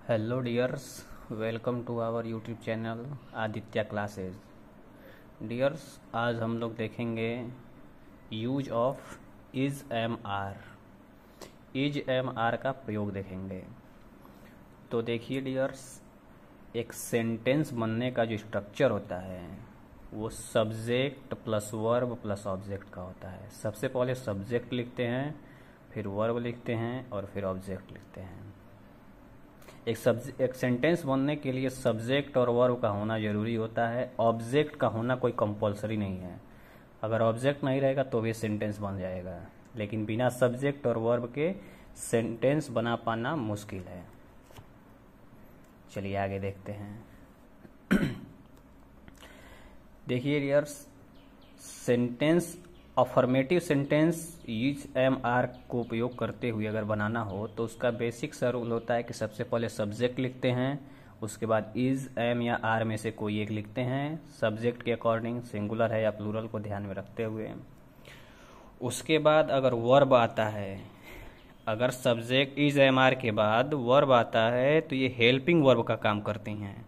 Hello dears, welcome to our YouTube channel Aditya classes. Dears, आज हम लोग देखेंगे use of is am are. Is am are का प्रयोग देखेंगे। तो देखिए डियर्स, एक सेंटेंस बनने का जो स्ट्रक्चर होता है वो subject plus verb plus object का होता है। सबसे पहले सब्जेक्ट लिखते हैं, फिर वर्ब लिखते हैं और फिर ऑब्जेक्ट लिखते हैं। एक सेंटेंस बनने के लिए सब्जेक्ट और वर्ब का होना जरूरी होता है। ऑब्जेक्ट का होना कोई कंपलसरी नहीं है। अगर ऑब्जेक्ट नहीं रहेगा तो भी सेंटेंस बन जाएगा, लेकिन बिना सब्जेक्ट और वर्ब के सेंटेंस बना पाना मुश्किल है। चलिए आगे देखते हैं। देखिए dears, sentence affirmative sentence use am are को उपयोग करते हुए अगर बनाना हो तो उसका बेसिक सा रूल होता है कि सबसे पहले सब्जेक्ट लिखते हैं, उसके बाद इज एम या आर में से कोई एक लिखते हैं सब्जेक्ट के अकॉर्डिंग, सिंगुलर है या प्लूरल को ध्यान में रखते हुए। उसके बाद अगर वर्ब आता है, अगर सब्जेक्ट इज एम आर के बाद वर्ब आता है तो ये हेल्पिंग वर्ब का काम करती हैं।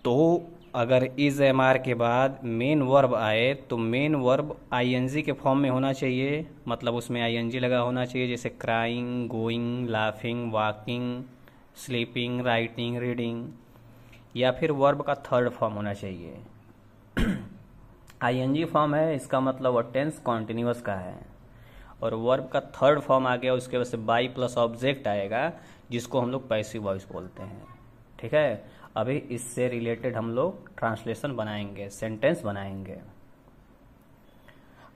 तो अगर इज एम आर के बाद मेन वर्ब आए तो मेन वर्ब आईएनजी के फॉर्म में होना चाहिए, मतलब उसमें आईएनजी लगा होना चाहिए, जैसे crying, going, laughing, walking, sleeping, writing, reading. या फिर वर्ब का थर्ड फॉर्म होना चाहिए। आईएनजी फॉर्म है, इसका मतलब वो टेंस कॉन्टिन्यूअस का है। और वर्ब का थर्ड फॉर्म आ गया, उसके वजह से बाई प्लस ऑब्जेक्ट आएगा, जिसको हम लोग पैसिव वॉइस बोलते हैं। ठीक है, अभी इससे रिलेटेड हम लोग ट्रांसलेशन बनाएंगे, सेंटेंस बनाएंगे।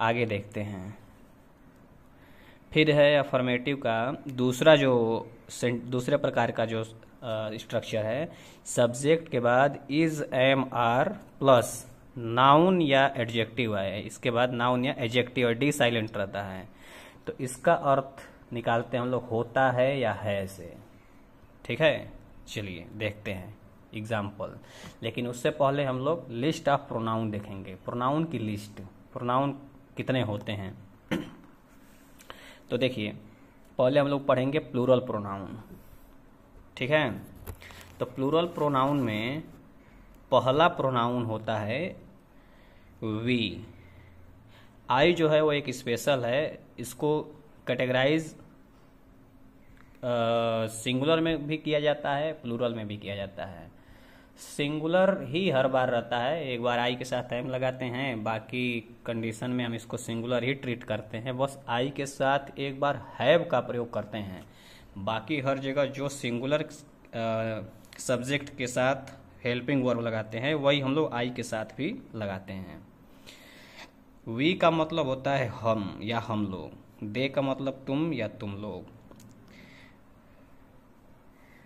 आगे देखते हैं। फिर है अफर्मेटिव का दूसरे प्रकार का जो स्ट्रक्चर है, सब्जेक्ट के बाद is am are plus noun या एडजेक्टिव आए, इसके बाद नाउन या एडजेक्टिव और डी साइलेंट रहता है। तो इसका अर्थ निकालते हैं हम लोग, होता है या है से। ठीक है, चलिए देखते हैं एग्जाम्पल। लेकिन उससे पहले हम लोग लिस्ट ऑफ प्रोनाउन देखेंगे, प्रोनाउन की लिस्ट, प्रोनाउन कितने होते हैं। तो देखिए, पहले हम लोग पढ़ेंगे प्लूरल प्रोनाउन। ठीक है, तो प्लूरल प्रोनाउन में पहला प्रोनाउन होता है वी। आई जो है वो एक स्पेशल है, इसको कैटेगराइज सिंगुलर में भी किया जाता है, प्लूरल में भी किया जाता है। सिंगुलर ही हर बार रहता है, एक बार आई के साथ एम लगाते हैं, बाकी कंडीशन में हम इसको सिंगुलर ही ट्रीट करते हैं। बस आई के साथ एक बार हैव का प्रयोग करते हैं, बाकी हर जगह जो सिंगुलर सब्जेक्ट के साथ हेल्पिंग वर्ब लगाते हैं वही हम लोग आई के साथ भी लगाते हैं। वी का मतलब होता है हम या हम लोग, दे का मतलब तुम या तुम लोग,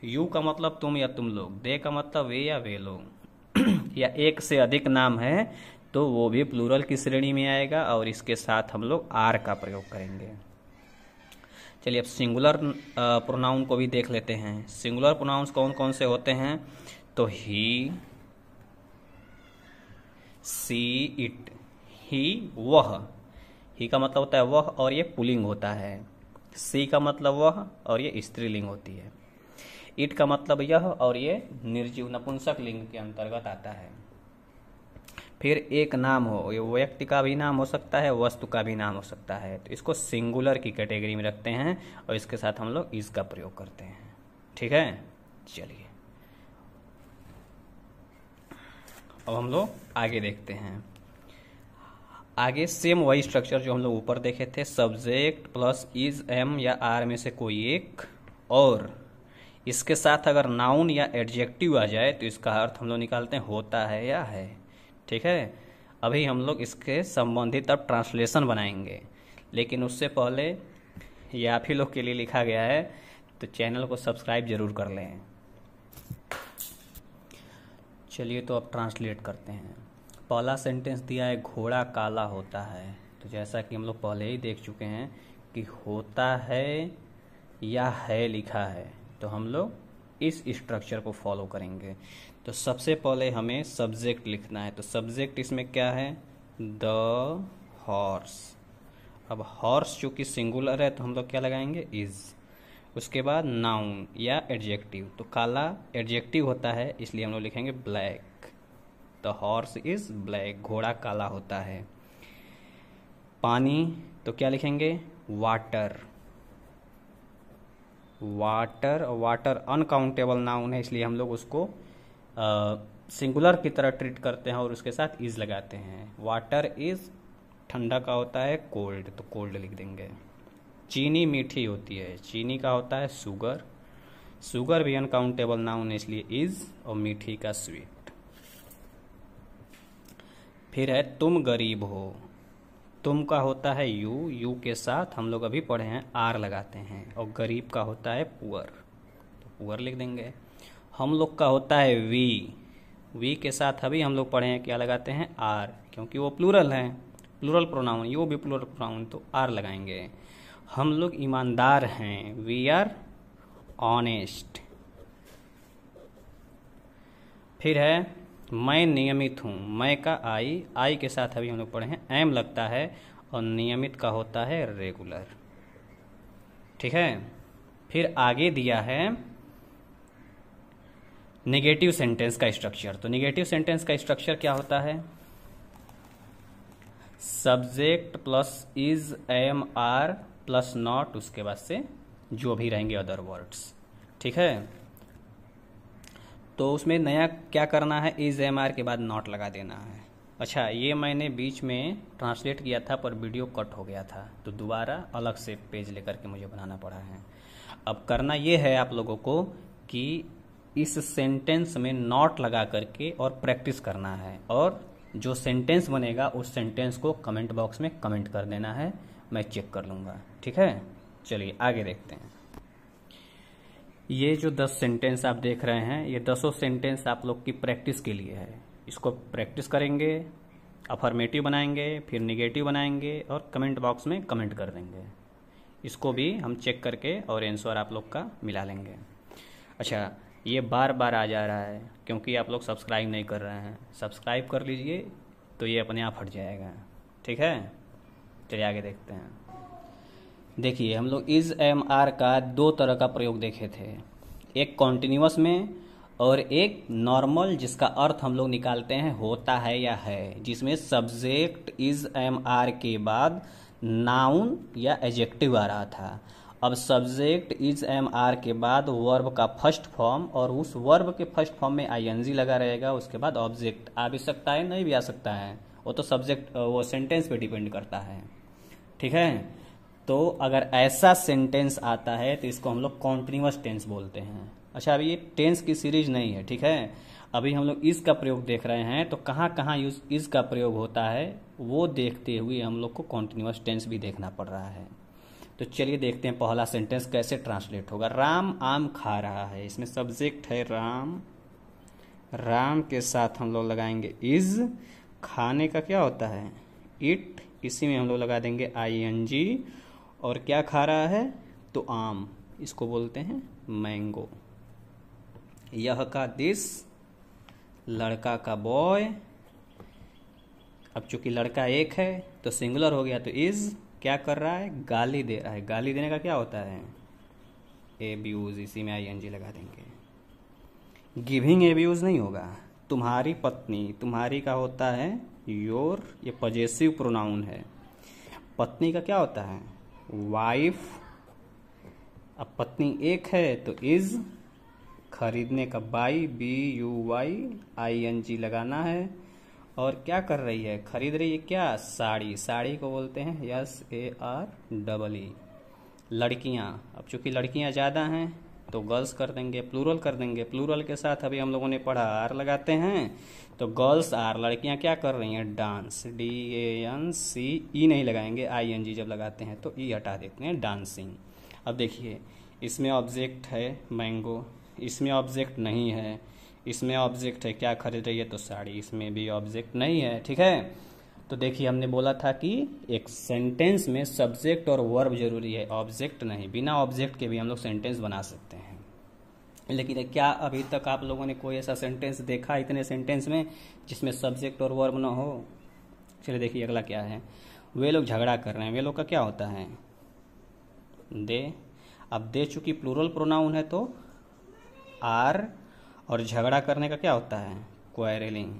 यू का मतलब तुम या तुम लोग, दे का मतलब वे या वे लोग। या एक से अधिक नाम है तो वो भी प्लूरल की श्रेणी में आएगा और इसके साथ हम लोग आर का प्रयोग करेंगे। चलिए अब सिंगुलर प्रोनाउन को भी देख लेते हैं। सिंगुलर प्रोनाउंस कौन कौन से होते हैं, तो ही, सी, इट। ही वह, ही का मतलब होता है वह और ये पुल्लिंग होता है। सी का मतलब वह और ये स्त्रीलिंग होती है। इट का मतलब यह और ये निर्जीव नपुंसक लिंग के अंतर्गत आता है। फिर एक नाम हो, ये व्यक्ति का भी नाम हो सकता है, वस्तु का भी नाम हो सकता है, तो इसको सिंगुलर की कैटेगरी में रखते हैं और इसके साथ हम लोग इज का प्रयोग करते हैं। ठीक है, चलिए अब हम लोग आगे देखते हैं। आगे सेम वही स्ट्रक्चर जो हम लोग ऊपर देखे थे, सब्जेक्ट प्लस इज एम या आर में से कोई एक, और इसके साथ अगर नाउन या एडजेक्टिव आ जाए तो इसका अर्थ हम लोग निकालते हैं होता है या है। ठीक है, अभी हम लोग इसके संबंधित अब ट्रांसलेशन बनाएंगे, लेकिन उससे पहले ये आप ही लोग के लिए लिखा गया है, तो चैनल को सब्सक्राइब जरूर कर लें। चलिए तो अब ट्रांसलेट करते हैं। पहला सेंटेंस दिया है, घोड़ा काला होता है। तो जैसा कि हम लोग पहले ही देख चुके हैं कि होता है या है लिखा है, तो हम लोग इस स्ट्रक्चर को फॉलो करेंगे। तो सबसे पहले हमें सब्जेक्ट लिखना है, तो सब्जेक्ट इसमें क्या है, द हॉर्स। अब हॉर्स चूंकि सिंगुलर है तो हम लोग क्या लगाएंगे, इज। उसके बाद नाउन या एडजेक्टिव, तो काला एडजेक्टिव होता है, इसलिए हम लोग लिखेंगे black. The horse is black, घोड़ा काला होता है। पानी, तो क्या लिखेंगे? Water. Water, water uncountable noun है, इसलिए हम लोग उसको सिंगुलर की तरह ट्रीट करते हैं और उसके साथ इज लगाते हैं। वाटर इज ठंडा का होता है कोल्ड, तो कोल्ड लिख देंगे। चीनी मीठी होती है, चीनी का होता है शुगर, शुगर भी अनकाउंटेबल नाउन है, इसलिए इज, और मीठी का स्वीट। फिर है तुम गरीब हो, तुम का होता है यू, यू के साथ हम लोग अभी पढ़े हैं आर लगाते हैं, और गरीब का होता है पुअर, तो पुअर लिख देंगे। हम लोग का होता है वी, वी के साथ अभी हम लोग पढ़े हैं क्या लगाते हैं? आर, क्योंकि वो प्लूरल है, प्लूरल प्रोनाउन, ये भी प्लूरल प्रोनाउन, तो आर लगाएंगे। हम लोग ईमानदार हैं, वी आर ऑनेस्ट। फिर है मैं नियमित हूँ, मैं का आई, आई के साथ अभी हम लोग पढ़े हैं एम लगता है, और नियमित का होता है रेगुलर। ठीक है। फिर आगे दिया है नेगेटिव सेंटेंस का स्ट्रक्चर। तो नेगेटिव सेंटेंस का स्ट्रक्चर क्या होता है? Subject plus is, am, are plus not, उसके बाद से जो भी रहेंगे अदर वर्ड्स। ठीक है। तो उसमें नया क्या करना है? इज, एम, आर के बाद नॉट लगा देना है। अच्छा, ये मैंने बीच में ट्रांसलेट किया था पर वीडियो कट हो गया था, तो दोबारा अलग से पेज लेकर के मुझे बनाना पड़ा है। अब करना ये है आप लोगों को कि इस सेंटेंस में नॉट लगा करके और प्रैक्टिस करना है, और जो सेंटेंस बनेगा उस सेंटेंस को कमेंट बॉक्स में कमेंट कर देना है, मैं चेक कर लूँगा। ठीक है, चलिए आगे देखते हैं। ये जो 10 सेंटेंस आप देख रहे हैं, ये 10 सेंटेंस आप लोग की प्रैक्टिस के लिए है। इसको प्रैक्टिस करेंगे, अफर्मेटिव बनाएंगे, फिर निगेटिव बनाएंगे और कमेंट बॉक्स में कमेंट कर देंगे। इसको भी हम चेक करके और आंसर आप लोग का मिला लेंगे। अच्छा, ये बार बार आ जा रहा है क्योंकि आप लोग सब्सक्राइब नहीं कर रहे हैं। सब्सक्राइब कर लीजिए तो ये अपने आप हट जाएगा। ठीक है, चलिए आगे देखते हैं। देखिए, हम लोग इज, एम, आर का 2 तरह का प्रयोग देखे थे, एक कॉन्टिन्यूअस में और एक नॉर्मल, जिसका अर्थ हम लोग निकालते हैं होता है या है, जिसमें सब्जेक्ट इज, एम, आर के बाद नाउन या एडजेक्टिव आ रहा था। अब सब्जेक्ट इज, एम, आर के बाद वर्ब का फर्स्ट फॉर्म, और उस वर्ब के फर्स्ट फॉर्म में आईएनजी लगा रहेगा। उसके बाद ऑब्जेक्ट आ भी सकता है, नहीं भी आ सकता है, वो तो सब्जेक्ट, वो सेंटेंस पे डिपेंड करता है। ठीक है, तो अगर ऐसा सेंटेंस आता है तो इसको हम लोग कॉन्टिन्यूअस टेंस बोलते हैं। अच्छा, अभी ये टेंस की सीरीज नहीं है। ठीक है, अभी हम लोग इज का प्रयोग देख रहे हैं, तो कहाँ कहाँ यूज इज का प्रयोग होता है वो देखते हुए हम लोग को कॉन्टिन्यूअस टेंस भी देखना पड़ रहा है। तो चलिए देखते हैं पहला सेंटेंस कैसे ट्रांसलेट होगा। राम आम खा रहा है, इसमें सब्जेक्ट है राम, राम के साथ हम लोग लगाएंगे इज, खाने का क्या होता है? इट, इसी में हम लोग लगा देंगे आईएनजी, और क्या खा रहा है? तो आम, इसको बोलते हैं मैंगो। यह का दिस, लड़का का बॉय। अब चूंकि लड़का एक है तो सिंगुलर हो गया, तो इज क्या कर रहा है? गाली दे रहा है। गाली देने का क्या होता है? एब्यूज, इसी में आईएनजी लगा देंगे। गिविंग एब्यूज नहीं होगा। तुम्हारी पत्नी, तुम्हारी का होता है योर, ये पॉजेसिव प्रोनाउन है। पत्नी का क्या होता है? वाइफ। अब पत्नी एक है तो इज, खरीदने का बाई, BUY, ING लगाना है, और क्या कर रही है? खरीद रही है क्या? साड़ी, साड़ी को बोलते हैं SAREE। लड़कियां, अब चूंकि लड़कियां ज़्यादा हैं तो गर्ल्स कर देंगे, प्लूरल कर देंगे। प्लूरल के साथ अभी हम लोगों ने पढ़ा आर लगाते हैं, तो गर्ल्स आर, लड़कियां क्या कर रही हैं? डांस, DANCE नहीं लगाएंगे, ING जब लगाते हैं तो ई हटा देते हैं, डांसिंग। अब देखिए, इसमें ऑब्जेक्ट है मैंगो, इसमें ऑब्जेक्ट नहीं है, इसमें ऑब्जेक्ट है क्या खरीद रही है? तो साड़ी, इसमें भी ऑब्जेक्ट नहीं है। ठीक है, तो देखिए हमने बोला था कि एक सेंटेंस में सब्जेक्ट और वर्ब जरूरी है, ऑब्जेक्ट नहीं। बिना ऑब्जेक्ट के भी हम लोग सेंटेंस बना सकते हैं। लेकिन क्या अभी तक आप लोगों ने कोई ऐसा सेंटेंस देखा इतने सेंटेंस में जिसमें सब्जेक्ट और वर्ब ना हो? चलिए देखिए अगला क्या है। वे लोग झगड़ा कर रहे हैं, वे लोग का क्या होता है? दे। अब दे चूंकि प्लूरल प्रोनाउन है तो आर, और झगड़ा करने का क्या होता है, क्वारेलिंग।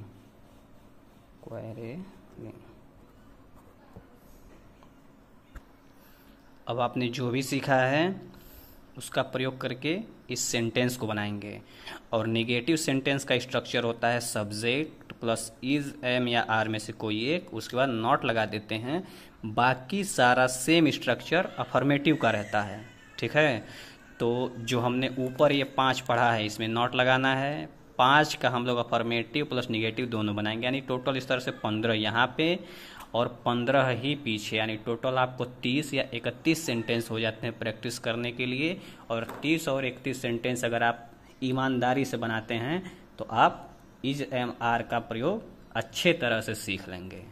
अब आपने जो भी सीखा है उसका प्रयोग करके इस सेंटेंस को बनाएंगे। और नेगेटिव सेंटेंस का स्ट्रक्चर होता है सब्जेक्ट प्लस इज, एम या आर में से कोई एक, उसके बाद नॉट लगा देते हैं। बाकी सारा सेम स्ट्रक्चर अफर्मेटिव का रहता है, ठीक है। तो जो हमने ऊपर ये 5 पढ़ा है इसमें नॉट लगाना है, 5 का हम लोग अफर्मेटिव प्लस निगेटिव दोनों बनाएंगे, यानी टोटल इस तरह से 15 यहाँ पे और 15 ही पीछे, यानी टोटल आपको 30 या 31 सेंटेंस हो जाते हैं प्रैक्टिस करने के लिए। और 30 और 31 सेंटेंस अगर आप ईमानदारी से बनाते हैं तो आप इज, एम, आर का प्रयोग अच्छे तरह से सीख लेंगे।